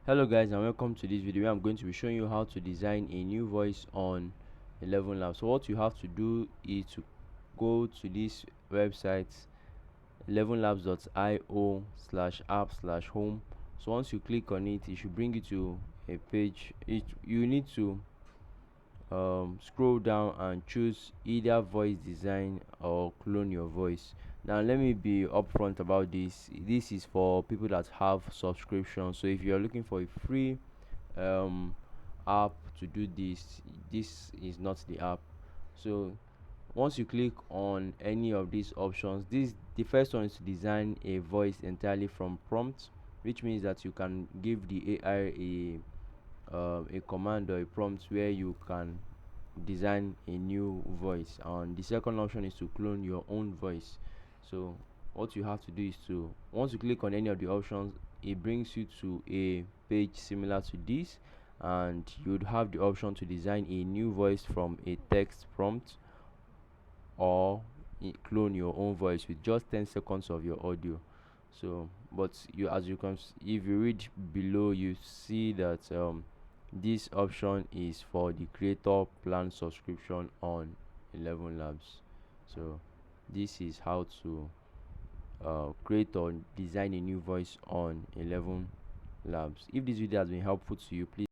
Hello guys, and welcome to this video where I'm going to be showing you how to design a new voice on 11labs. So what you have to do is to go to this website 11labs.io/app/home. So once you click on it, it should bring you to a page. You need to scroll down and choose either voice design or clone your voice. Now let me be upfront about this is for people that have subscription. So if you're looking for a free um app to do this is not the app. So once you click on any of these options, the first one is to design a voice entirely from prompt, which means that you can give the AI a command or a prompt where you can design a new voice. And the second option is to clone your own voice. So what you have to do is to, once you click on any of the options, it brings you to a page similar to this, and you'd have the option to design a new voice from a text prompt, or clone your own voice with just 10 seconds of your audio. So but you, as you can if you read below, you see that this option is for the creator plan subscription on 11labs. So this is how to create or design a new voice on 11labs. If this video has been helpful to you, please